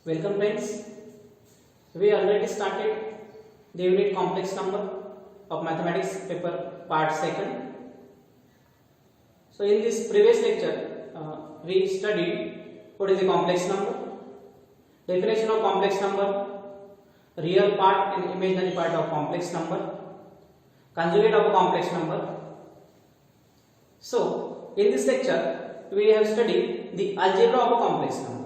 Welcome friends. We already started the unit complex number of mathematics paper part 2nd. So in this previous lecture we studied what is a complex number, definition of complex number, real part and imaginary part of complex number, conjugate of a complex number. So in this lecture we have studied the algebra of a complex number.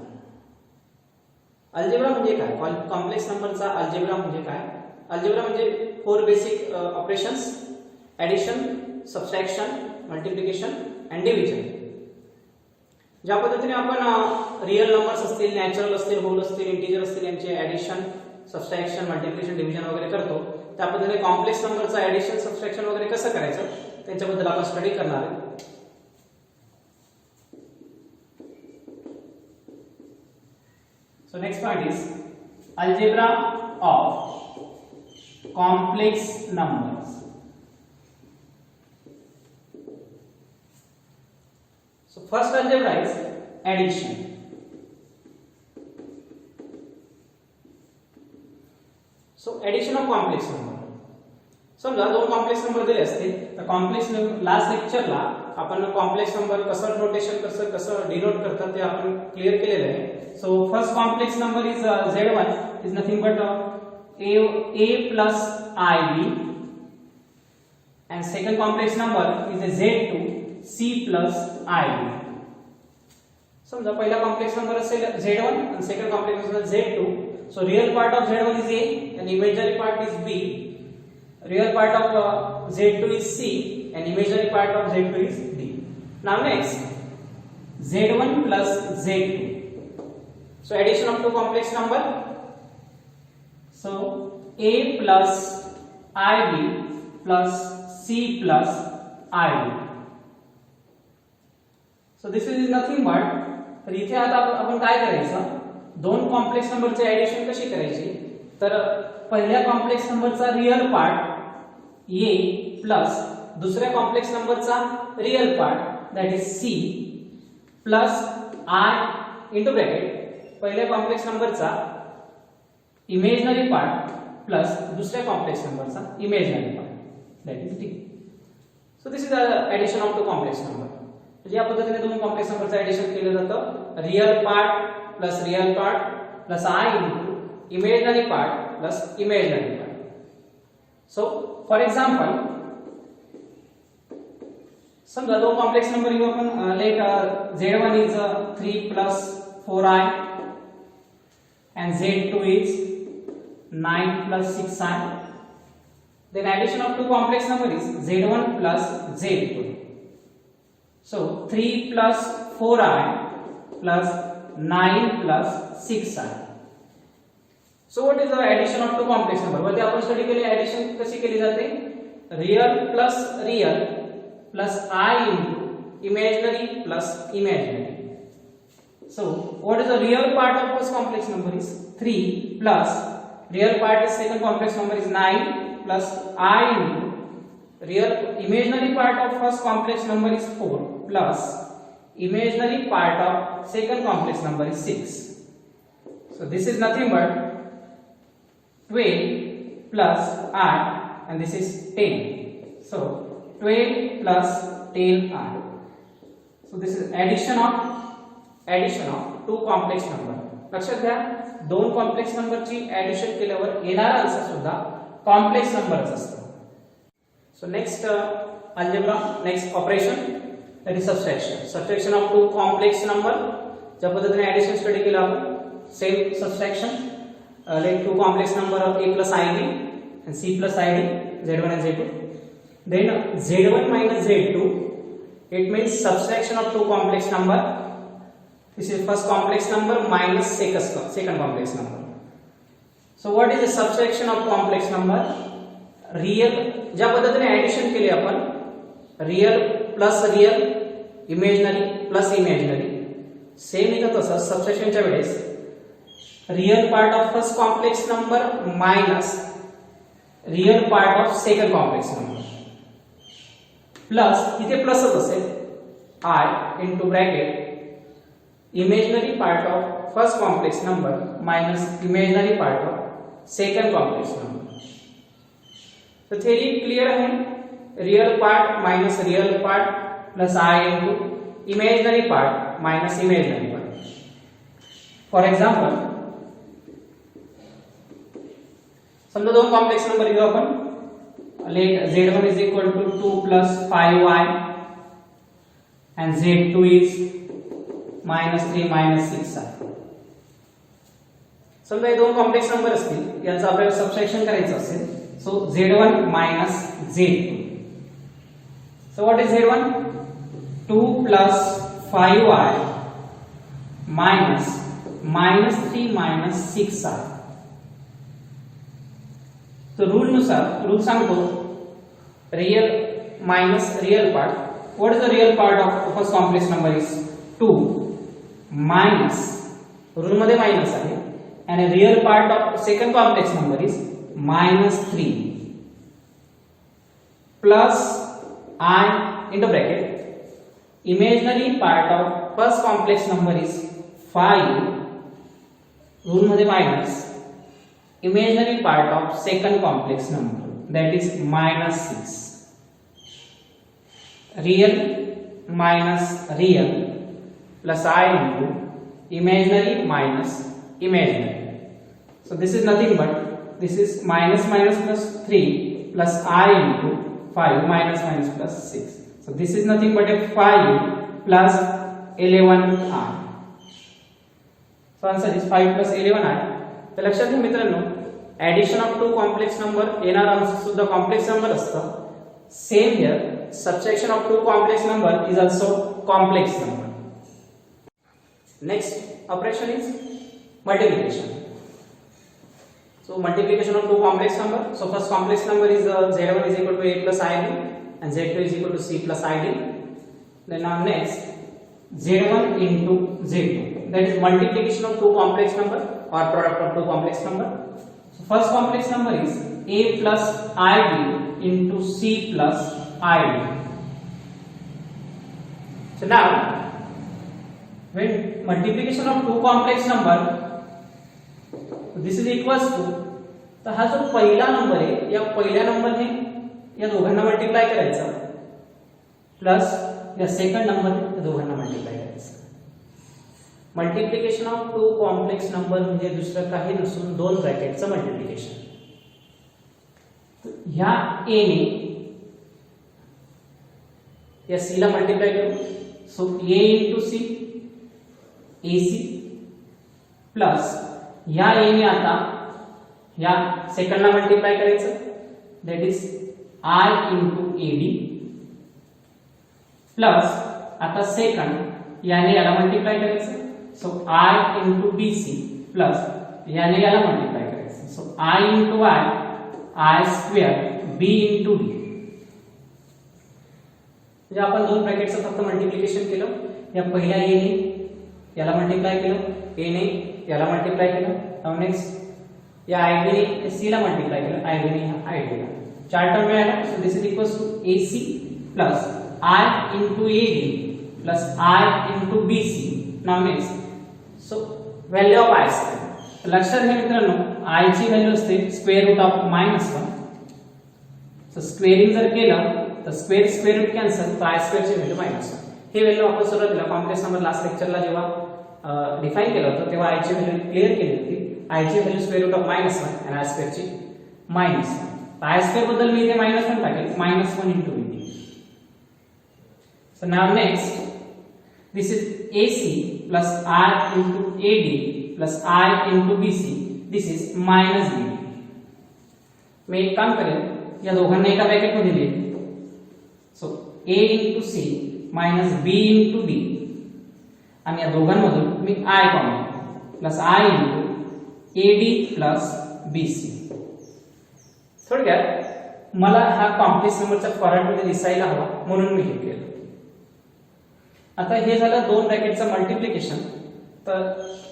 Algebra म्हणजे काय, complex नंबरचा algebra म्हणजे काय. Algebra म्हणजे four basic operations: addition, subtraction, multiplication and division. ज्या पद्धतीने आपण real numbers असतील, नॅचरल असतील, होल असतील, इंटिजर असतील यांचे ॲडिशन, सबट्रॅक्शन, मल्टिप्लिकेशन, डिव्हिजन वगैरे करतो, त्या पद्धतीने कॉम्प्लेक्स नंबरचा ॲडिशन, सबट्रॅक्शन वगैरे कसं करायचं त्याच्याबद्दल आपण स्टडी करणार आहे. So next point is algebra of complex numbers. So first algebra is addition. So addition of complex number. समजा दोन कॉम्प्लेक्स नंबर दिले असतील तर कॉम्प्लेक्स लास्ट लेक्चरला आपण कॉम्प्लेक्स नंबर कसं नोटेशन कसं डिनोट करतात ते आपण क्लियर केलेलं आहे. So first complex number is Z1 is nothing but A plus IB, and second complex number is Z2 C plus IB. समजा पहिला कॉम्प्लेक्स नंबर असेल Z1 आणि second complex number Z2. So real part of Z1 is A and imaginary part is B. Real part of Z2 is C and imaginary part of Z2 is D. Now next Z1 plus Z2. So addition of two complex number. So A plus IB plus C plus IB. So this is nothing but, तर इथे आता आपण काय करायचं, दोन complex नंबरचे addition कशी करायची. तर पहिल्या कॉम्प्लेक्स नंबरचा रिअल पार्ट A प्लस दुसऱ्या कॉम्प्लेक्स नंबरचा real part that is C plus I into bracket पहिल्या कॉम्प्लेक्स नंबरचा इमेजिनरी पार्ट प्लस दुसऱ्या कॉम्प्लेक्स नंबरचा imaginary part that is D. So this is the addition of two complex number. म्हणजे या पद्धतीने दोन कॉम्प्लेक्स नंबरचं एडिशन केलं जातं. Real part plus real part plus I into imaginary part plus imaginary part. So for example समजा दोन complex number घेऊ आपण. Let Z1 is 3 plus 4i and Z2 is 9 plus 6i. Then addition of two complex number is Z1 plus Z2. So 3 plus 4i plus 9 plus 6i. So what is the addition of two complex number? वरती आपण study केली addition कशी केली जाते. Real plus real plus I into imaginary plus imaginary. So what is the real part of first complex number is 3 plus real part is second complex number is 9 plus I into real imaginary part of first complex number is 4 plus imaginary part of second complex number is 6. So this is nothing but 12 plus I and this is 10. So 12 plus 10I. So this is addition of two complex number. लक्षात घ्या, दोन complex नंबरची addition केल्यावर येणारा answer सुद्धा complex नंबरच असतो. So next algebra, next operation that is subtraction. Subtraction of two complex number. ज्या पद्धतीने ऍडिशन स्टडी केलं आपण, same subtraction. Let two complex number of A plus IB and C plus ID, Z1 and Z2. Then Z1 minus Z2, it means subtraction of two complex number. This is first complex number minus second complex number. So what is the subtraction of complex number? Real ज्या पद्धतीने addition केली आपण, real plus real, imaginary plus imaginary, same इथं तसं सबट्रॅक्शनच्या वेळेस real part of first complex number minus real part of second complex number plus इथे प्लसच असेल I into bracket imaginary part of first complex number minus imaginary part of second complex number. तो theory clear है, real part minus real part plus I into imaginary part minus imaginary part. For example, समजा दोन complex number घेऊ आपण. Let z1 is equal to 2 plus 5y and z2 is minus 3 minus 6 आहे. समजा हे दोन complex number असतील, याचं आपल्याला सबट्रॅक्शन करायचं असेल. सो z1 minus z2. So what is z1? 2 plus 5y minus 3 minus 6 आहे. तो रूल सांगतो real minus real part. What is the real part of first complex number is 2 minus, rule मध्ये minus आहे, and real part of second complex number is -3 plus I into bracket imaginary part of first complex number is 5, rule मध्ये minus, imaginary part of second complex number that is -6. Real minus real plus I into imaginary minus imaginary. So this is nothing but this is minus minus plus 3 plus I into 5 minus minus plus 6. So this is nothing but a 5 plus 11I. So answer is 5 plus 11I. तर लक्षात घ्या मित्रांनो, addition of two complex number येणारा answer सुद्धा complex number असतं. Same here subtraction of two complex number is also complex number. Next operation is multiplication. So multiplication of two complex number. So first complex number is z1 is equal to a plus id and z2 is equal to c plus id. Then now next z1 into z2, that is multiplication of two complex number or product of two complex number. So first complex number is a plus id into c plus id. So now when multiplication of two complex number, this is equals to, तर हा जो पहिला number आहे या पहिल्या नंबरने या दोघांना multiply करायचा प्लस या सेकंड नंबरने या दोघांना मल्टिप्लाय करायचं. Multiplication of two complex number म्हणजे दुसरं काही नसून दोन ब्रॅकेटचं मल्टिप्लिकेशन. ह्या ए ने या सी ला मल्टिप्लाय करू. सो a into C A C plus या ए ने आता या सेकंडला मल्टिप्लाय करायचं, that is i into A D plus आता सेकंड याने याला मल्टिप्लाय करायचं. So i into B c plus याने याला मल्टिप्लाय करायचं. So i into i square b into d. म्हणजे आपण दोन ब्रॅकेटचं फक्त मल्टिप्लिकेशन केलं. या पहिल्या ए ने याला मल्टिप्लाय केलं, ए ने याला मल्टिप्लाय केलं. नाउ नेक्स्ट या आय ने सी ला मल्टिप्लाय केलं, आय ने आय डी ला. चार टर्म मिळाला. So this is equals to A C plus I into A D plus I into B C. Now next so value of I square. लक्षात घ्या मित्रांनो, आय ची व्हॅल्यू असते square root of -1. So squaring जर केलं तर square square root cancel, तर I square ची व्हॅल्यू -1. हे व्हॅल्यू आपण सुरुवातीला कॉम्प्लेक्स नंबर लास्ट लेक्चरला जेव्हा डिफाइन केलं होतं तेव्हा आय ची व्हॅल्यू क्लिअर केली होती. आय ची व्हॅल्यू स्क्वेअर रूट ऑफ -1 आणि आय स्क्वेअर ची -1. आय स्क्वेअर बद्दल मी इथे -1 टाकेल, -1 into b. So now next this is a C plus I into A D plus I into B c. This is minus b. मी एक काम करेन, या दोघांना एका ब्रॅकेट मध्ये लिहिन. So a into c minus b into d आणि या दोघांमधून मी i common plus I into A D plus b c. थोडक्यात मला हा कॉम्प्लेक्स नंबरच्या फॉर्मॅटमध्ये दिसायला हवा म्हणून मी हे केलं. आता हे झालं दोन ब्रॅकेटचं मल्टिप्लिकेशन. तर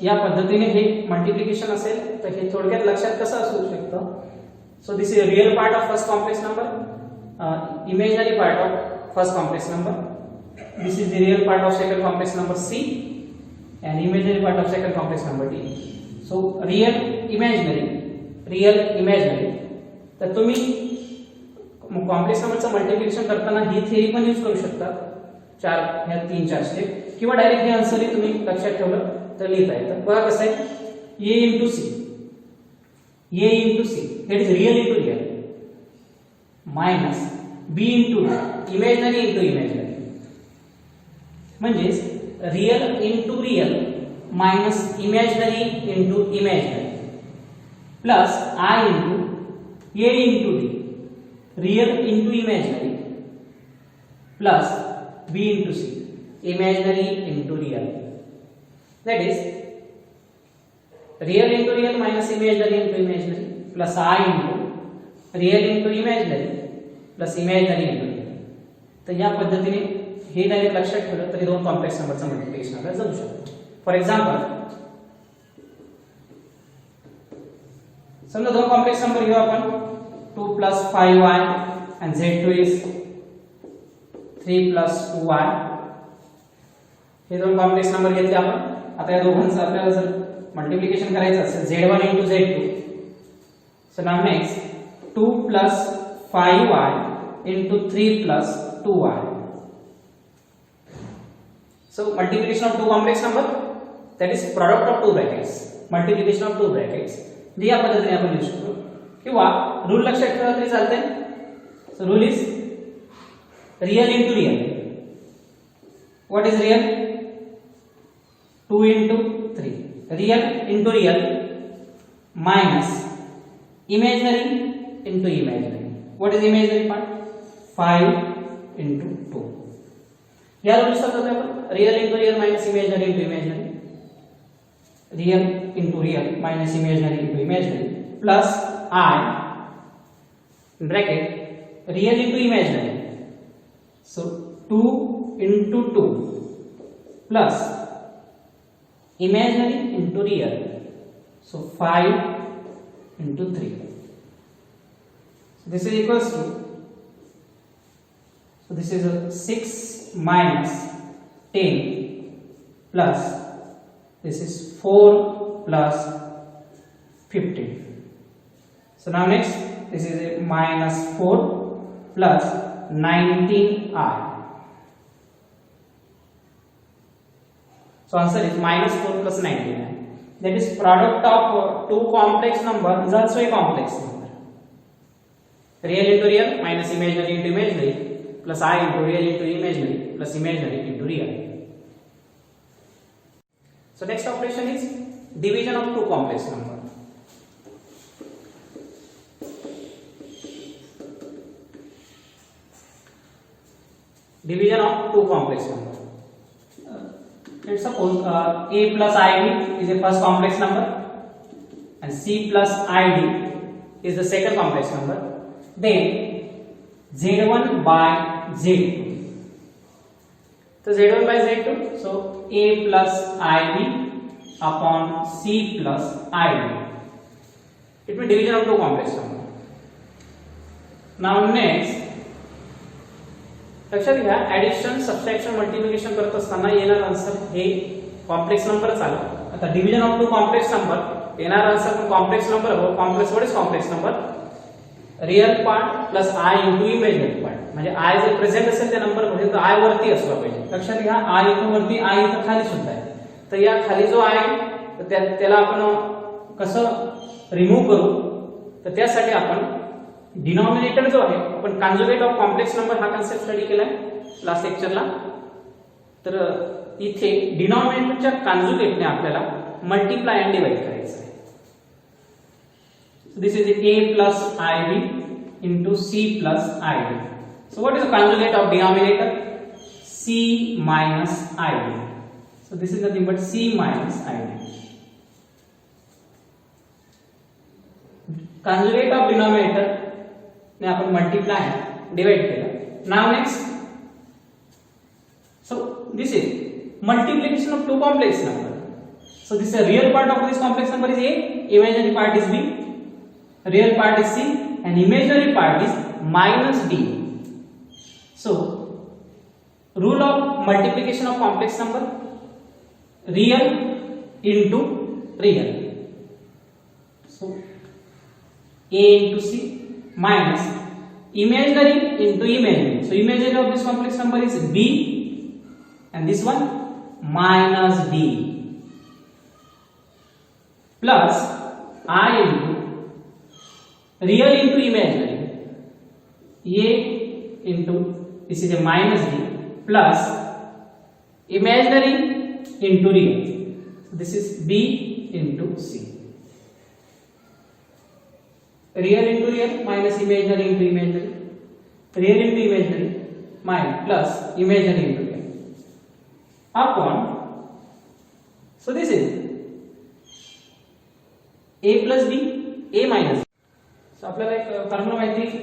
या पद्धतीने हे मल्टिप्लिकेशन असेल तर हे थोडक्यात लक्षात कसं असू शकतं. सो this is real part of first complex number, imaginary part of first complex number. This is the real part of second complex number C, and imaginary part of second complex number d. So real imaginary तर तुम्ही complex नंबरचं multiplication करताना ही theory पण use करू शकता, ह्या 3-4 step, किंवा direct हे answer तुम्ही लक्षात ठेवलं तर लिहिता येतं. बघा कसं आहे, a into c that is real into real minus b into imaginary म्हणजेच real into real minus imaginary into imaginary plus I into A into D, real into imaginary plus B into C, imaginary into real, that is real into real minus imaginary into imaginary plus I into real into imaginary plus imaginary into real. तर या पद्धतीने हे direct लक्षात ठेवलं तरी दोन complex नंबरचं multiplication आपल्याला जमू शकतं. फॉर एक्झाम्पल समजा दोन कॉम्प्लेक्स नंबर घेऊ आपण, 2 plus 5y and z2 is 3 plus 2y. हे दोन कॉम्प्लेक्स नंबर घेतले आपण. आता या दोघांचं आपल्याला जर मल्टिप्लिकेशन करायचं असेल z1 into z2, so now next 2 plus 5y into 3 plus 2y. So multiplication of two complex number, that is product of two brackets, multiplication of two brackets, जे या पद्धतीने आपण लिहू शकतो. किंवा रूल लक्षात ठेवला तरी चालते. So rule is real into real. What is real? 2 into 3, real into real minus imaginary into imaginary. What is imaginary part? 5 into 2. या रूल नुसार करतो आपण real into real minus imaginary into imaginary, real into real minus imaginary into imaginary plus I bracket real into imaginary. So 2 into 2 plus imaginary into real, so 5 into 3. So this is equals to, so this is a 6 minus 10 plus this is 4 plus 15. So now next this is a minus 4 plus 19i. So answer is minus 4 plus 19. That is product of two complex number is also a complex number. Real into real minus imaginary into imaginary plus I into real into imaginary plus imaginary into real. So next operation is division of two complex number. Division of two complex number. Let's suppose a plus id is a first complex number and c plus id is the second complex number. Then z1 by z2. So z1 by z2, so a plus id upon c plus id. It will division of two complex number. Now next लक्षात घ्या, addition subtraction multiplication करत असताना येणार answer हे complex नंबरच आला. आता division of two complex number येणार answer पण कॉम्प्लेक्स नंबर हो. Complex what is complex number? Real part plus I into imaginary part. म्हणजे आय जर प्रेझेंट असेल त्या नंबर मध्ये तर आय वरती असला पाहिजे. लक्षात घ्या, आय इथं वरती, आय इथं खाली सुद्धा आहे. तर या खाली जो आहे त्याला आपण कसं रिमूव्ह करू, तर त्यासाठी आपण डिनॉमिनेटर जो आहे आपण कॉन्जुगेट ऑफ कॉम्प्लेक्स नंबर हा कन्सेप्ट स्टडी केलाय लास्ट लेक्चरला. तर इथे डिनॉमिनेटरच्या कॉन्जुगेटने आपल्याला मल्टिप्लाय अँड डिवाइड करायचं आहे. This is a plus ib into c plus id. So what is the conjugate of denominator? c minus id. So this is nothing but c minus id. Conjugate of denominator ने आपण multiply divide केलं. Now next, so this is multiplication of two complex number. So this is a real part of this complex number is a, imaginary part is b, real part is c and imaginary part is minus d. So rule of multiplication of complex number, real into real. So A into C minus imaginary into imaginary. So imaginary of this complex number is B and this one minus D plus I into real into imaginary. A into this is a minus D plus imaginary into real. So this is B into C. Real into real minus imaginary into imaginary. Real into imaginary minus plus imaginary into real. Upon, so this is A plus B, A minus B. So आपल्याला एक formula माहिती आहे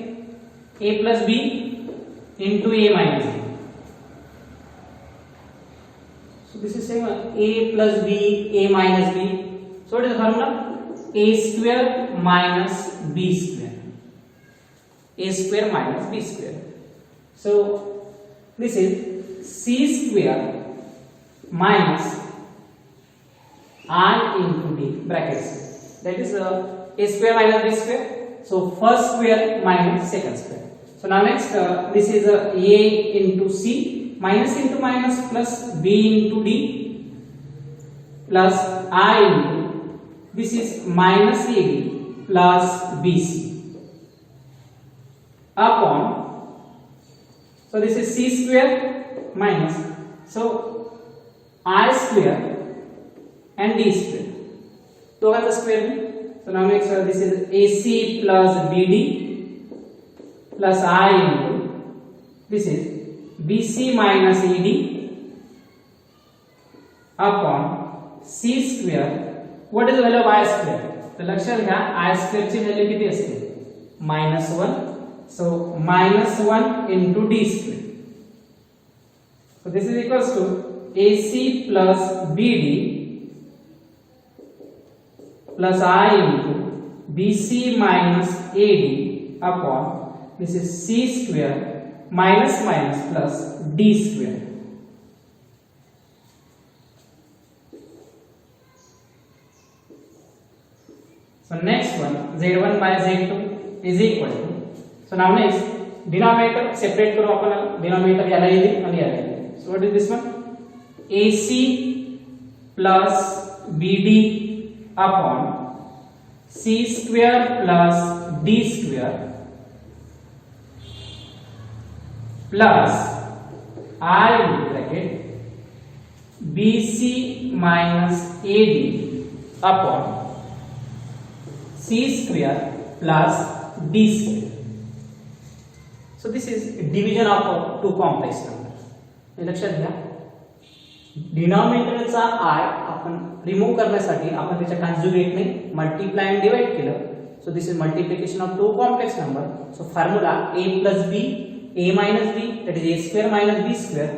A plus B into A minus B. So this is same A plus B, A minus B. So what is the formula? A square minus B square. A square minus B square. So this is C square minus I into D brackets. That is A square minus B square. So first square minus second square. So now next this is A into C minus into minus plus B into D plus I into this is minus AB plus BC upon, so this is C square minus, so I square and D square, two are the square. So now next this is AC plus BD plus I into this is BC minus ED upon C square. What is the value of I square? तर लक्षात घ्या I square ची value किती असते? -1. So -1 into D square. So this is equals to AC plus BD plus I into BC minus AD upon this is C square minus minus plus D square. So next one Z1 by Z2 is equal to, so now next denominator separate करू आपण, denominator याला येईल आणि याला येईल. So what is this one? AC plus BD upon C square plus D square plus I bracket BC minus AD upon C square plus D square. So this is division of two complex numbers. हे लक्षात घ्या, डिनॉमिनेटरचा I आपण remove करण्यासाठी आपण त्याच्या कॉन्जुगेटने multiply आणि divide केलं. So this is multiplication of two complex number. So formula A plus B, A minus B, that is A square minus B square.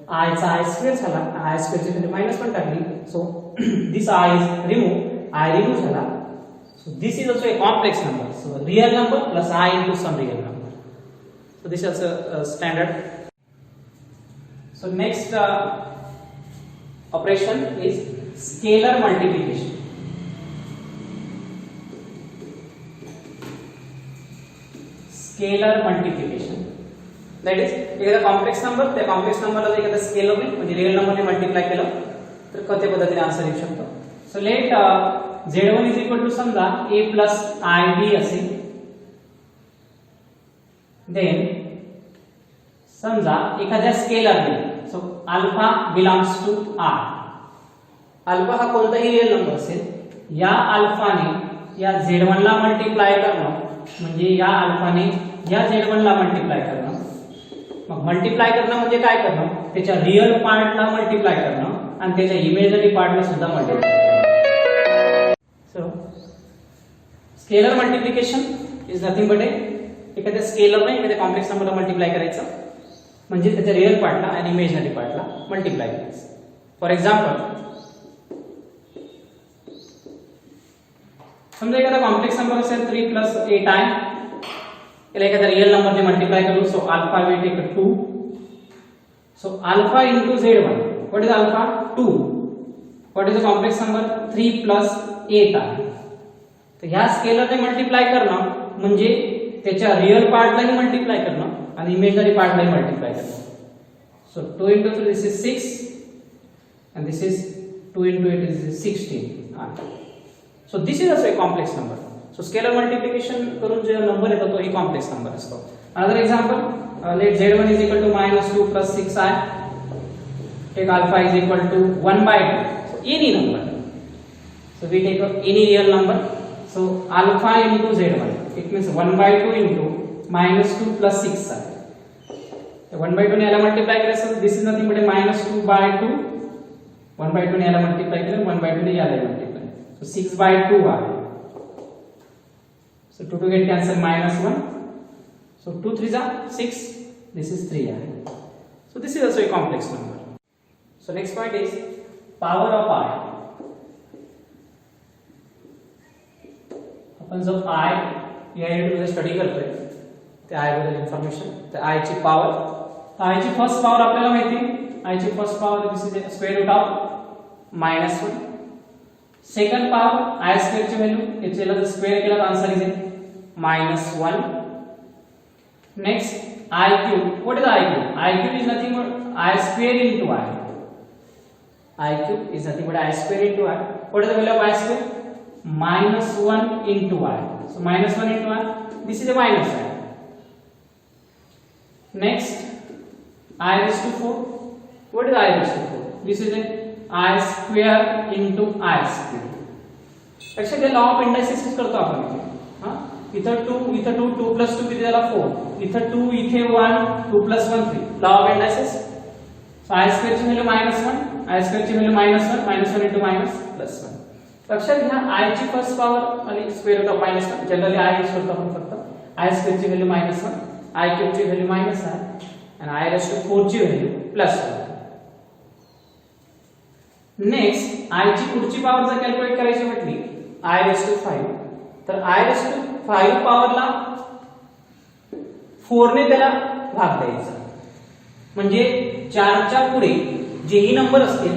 I चा I square झाला, I square ची value minus पण टाकली. So this I is removed, I remove झाला. So this is also a complex number. So real number plus I into some real number. So this is also standard. So next operation is scalar multiplication. Scalar multiplication. That is एखादा complex number, त्या complex नंबरला जर एखादा स्केलरने म्हणजे real नंबरने multiply केलं तर कोणत्या पद्धतीने आन्सर येऊ शकतो. So let Z1 is equal to समजा A plus IB असेल. देन समजा एखाद्या स्केलरने, so alpha belongs to R. Alpha हा कोणताही रिअल नंबर असेल, या अल्फाने या Z1 ला मल्टिप्लाय करणं म्हणजे या अल्फाने या Z1 ला मल्टिप्लाय करणं. मग मल्टिप्लाय करणं म्हणजे काय करणं, त्याच्या रिअल पार्टला मल्टिप्लाय करणं आणि त्याच्या इमेजनरी पार्टला सुद्धा multiply. So scalar multiplication is nothing but एखाद्या स्केलरने एखाद्या कॉम्प्लेक्स नंबरला मल्टिप्लाय करायचं म्हणजे त्याच्या रिअल पार्टला आणि इमेजनरी पार्टला मल्टिप्लाय करायचं. फॉर एक्झाम्पल समजा एखादा कॉम्प्लेक्स नंबर असेल 3 plus 8 टाइम, याला एखाद्या रिअल नंबरने मल्टिप्लाय करू. So alpha will take 2. So alpha into Z1, what is alpha? 2 what is the complex number 3 plus 8 आहे. तर ह्या स्केलरने मल्टिप्लाय करणं म्हणजे त्याच्या रिअल पार्टलाही मल्टिप्लाय करणं आणि इमेजनरी पार्टलाही मल्टिप्लाय करणं. सो 2 into 3 this is 6 and this is 2 into 8 is 16. So this is also a complex number. So scalar multiplication करून जो नंबर येतो तो ही कॉम्प्लेक्स नंबर असतो. Another example, let z1 is equal to -2 plus 6i. Take alpha is equal to 1 by 2. So any number. So we take any real number. So alpha into z1. It means 1 by 2 into -2 plus 6i. 1 by 2 ने याला multiply केलं. This is nothing but -2 by 2. 1 by 2 ने याला multiply केलं. 1 by 2 ने याला multiply. So 6 by 2 आहे. So 2 to get cancel -1. So 2 3s are 6. This is 3 आहे. So this is also a complex number. So next point is power of I. आपण जो I या युनिट मध्ये स्टडी करतोय ते I बद्दल इन्फॉर्मेशन. तर I ची पॉवर, I ची फर्स्ट पॉवर आपल्याला माहिती आहे. I ची first power this is square root of -1. Second power I square ची व्हॅल्यू याच्याला जर स्क्वेअर केला तर answer is -1. Next I cube. What is I cube? I cube is nothing but I square into I. I cube is nothing but I square into I. What is the value of I square? -1 into I. So -1 into I. This is a minus I. Next, I raised to 4. What is I raised to 4? This is a I square into I square. Actually, law of indices करतो आपण इथे. हां, इथं 2 plus 2 किती झाला 4. इथं 2 इथे 1 2 plus 1 3. Law of indices. So I square ची व्हॅल्यू -1. I square ची व्हॅल्यू -1 into +1. लक्षात घ्या I ची फर्स्ट पॉवर आणि square root of -1. Generally I use करतो आपण फक्त. I स्क्वेअर ची व्हॅल्यू -1, I क्यूब ची व्हॅल्यू -1 आणि I raised to 4 ची व्हॅल्यू +1. नेक्स्ट I ची पुढची पॉवर जर कॅल्क्युलेट करायची म्हटली I raised to 5, तर I raised to 5 पॉवरला 4 ने त्याला भाग द्यायचा. म्हणजे 4 च्या पुढे जेही नंबर असतील,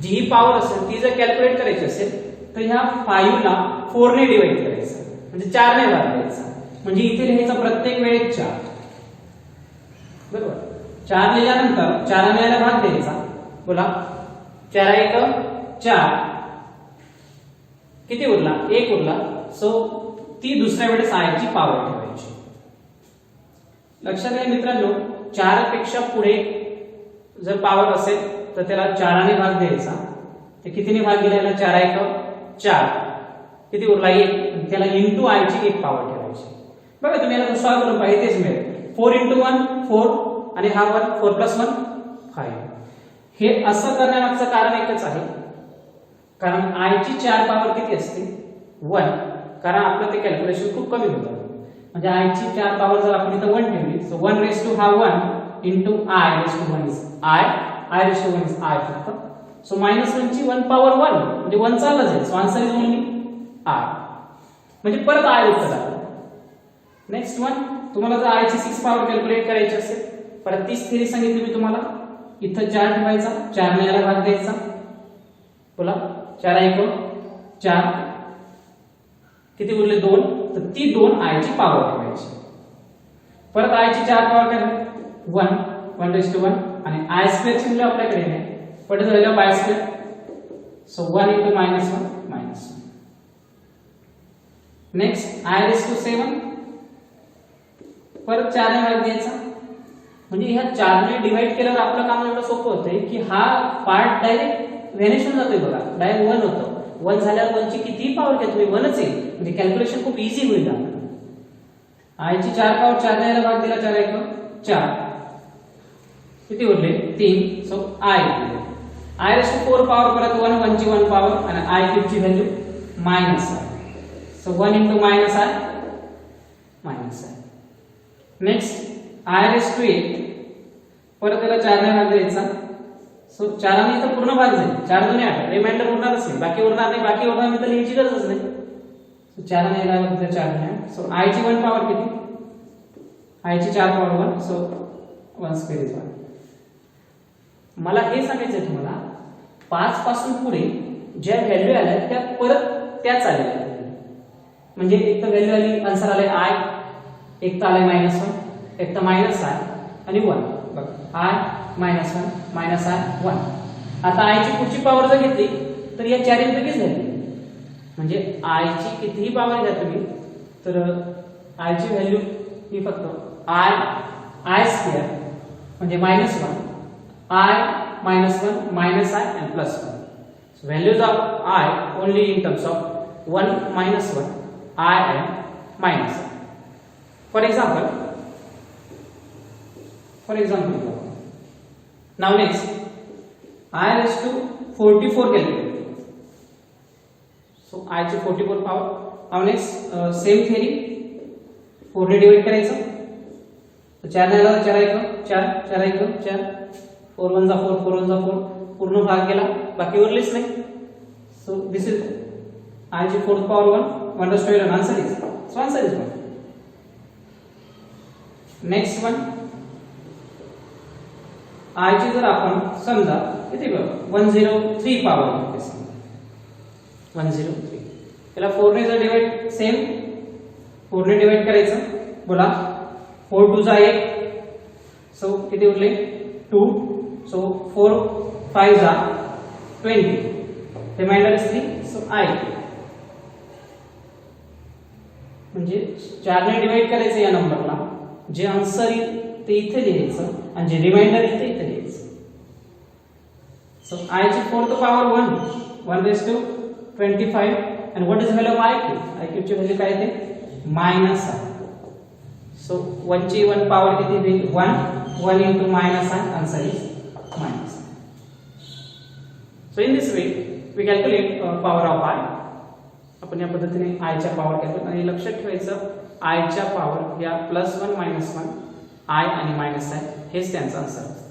जीही पॉवर असेल ती जर कॅल्क्युलेट करायची असेल तर ह्या 5 ला 4 ने डिवाइड करायचं, म्हणजे 4 ने भाग द्यायचा. म्हणजे इथे लिहायचा प्रत्येक वेळेस 4. बरोबर. 4 लिहिल्यानंतर 4 ने याला भाग द्यायचा. बोला 4 1 4. किती उरला? 1 उरला. सो ती दुसऱ्या वेळेस I ची पॉवर ठेवायची. लक्षात घ्या मित्रांनो, 4 पेक्षा पुढे जर पॉवर असेल तर त्याला 4 ने भाग द्यायचा. ते कितीने भाग दिला? 4 1 4. किती उरला? 1. त्याला इंटू I ची 1 पॉवर ठेवायची. बघा तुम्ही याला सॉल्व्ह करून पाहिजे तेच मिळेल. 4 into 1 4 आणि हा 1 4 plus 1 5. हे असं करण्यामागचं कारण एकच आहे, कारण I ची 4 पॉवर किती असते? 1. कारण आपलं ते कॅल्क्युलेशन खूप कमी होतं. म्हणजे I ची 4 पॉवर जर आपण इथं 1 ठेवली सो 1 raised to हा 1 into I raised to 1 is I raised to 1 is I फक्त. सो -1 ची 1 पॉवर 1 म्हणजे 1 चालला जाईल. So answer is only I. म्हणजे परत I उत्तर आलं. नेक्स्ट वन, तुम्हाला जर I ची 6 पॉवर कॅल्क्युलेट करायची असेल, परत तीच थेरी सांगितली मी तुम्हाला. इथं 4 ठेवायचा, 4 ने याला भाग द्यायचा. बोला 4 1 4. किती उरले? 2. तर ती 2 I ची पॉवर ठेवायची. परत I ची 4 पॉवर काय? 1 raised to 1 आणि I स्क्वेअर ची व्हॅल्यू आपल्याकडे आहे. What is the value of I square? So 1 into -1. Next I raised to 7. परत 4 ने भाग द्यायचा. म्हणजे ह्या 4 ने डिवाइड केल्यावर आपलं काम एवढं सोपं होतंय की हा पार्ट डायरेक्ट व्हॅनिश होऊन जातोय. बघा डायरेक्ट 1 होतं. 1 झाल्यावर 1 ची कितीही पॉवर घ्या तुम्ही 1च येईल. म्हणजे कॅल्क्युलेशन खूप इझी होईल आपलं. I ची 4 पॉवर 4 ने याला भाग दिला 4 1 4. किती उरले? 3. सो I raised to 4 पॉवर परत 1 ची 1 पॉवर आणि I क्यूब ची value -I. So 1 into -I. Next I raised to 8. परत त्याला 4 ने भाग द्यायचा. सो 4 ने इथं पूर्ण भाग जाईल. 4 2 8. रिमाइंडर उरणारच नाही. बाकी उरणार नाही. बाकी उरणार नाही तर लिहायची गरजच नाही. सो 4 ने याला भाग दिला 4 ने. सो I ची 1 पॉवर किती? I ची 4 पॉवर 1. So 1 square is 1. मला हे सांगायचंय तुम्हाला 5 पासून पुढे ज्या व्हॅल्यू आल्या त्या परत त्याच आलेल्या आहेत. म्हणजे एक तर व्हॅल्यू आली, आन्सर आले आय, एक तर आले -1, एक तर -i आणि 1. बघा आय -1 -i 1. आता आय ची पुढची पॉवर जर घेतली तर या चारींपैकीच झाली. म्हणजे आय ची कितीही पॉवर घ्या तुम्ही तर आय ची व्हॅल्यू ही फक्त आय स्क्वेअर म्हणजे -1 आय -1 -i and +1. So values of I only in terms of 1 -1 I and -i. For example, now next I raised to 44 calculate. So I ची 44 power. Now next same theory 4 ने divide करायचं. तर 4 ने आला 4 1 4 4 1 4 4 1 4 4 1 4 पूर्ण भाग गेला, बाकी उरलेच नाही. सो दिस इज I ची 4th power 1 raised to 11. Answer is, so answer is 1. Next one I ची जर आपण समजा किती बघ 103 पॉवर घेतली, 103 त्याला 4 ने जर डिवाइड, सेम 4 ने डिवाइड करायचं. बोला 4 2 जा 1, सो किती उरले 2. सो 4 5 जा 20, रिमाइंडर इज 3. सो I म्हणजे 4 ने डिवाइड करायचं या नंबरला, जे आन्सर येईल ते इथे लिहायचं आणि जे रिमाइंडर येईल ते इथे लिहायचं. सो I ची 4th power 1 raised to 25 and what is the value of IQ? IQ ची व्हॅल्यू काय येते -i. सो 1 ची 1 पॉवर किती होईल 1 into -i, answer is -i. So in this way we calculate power of I. आपण या पद्धतीने I च्या पॉवर कॅल्क्युलेट, आणि लक्षात ठेवायचं I च्या पॉवर या +1 -1 I आणि -i हेच त्यांचा आन्सर असतं.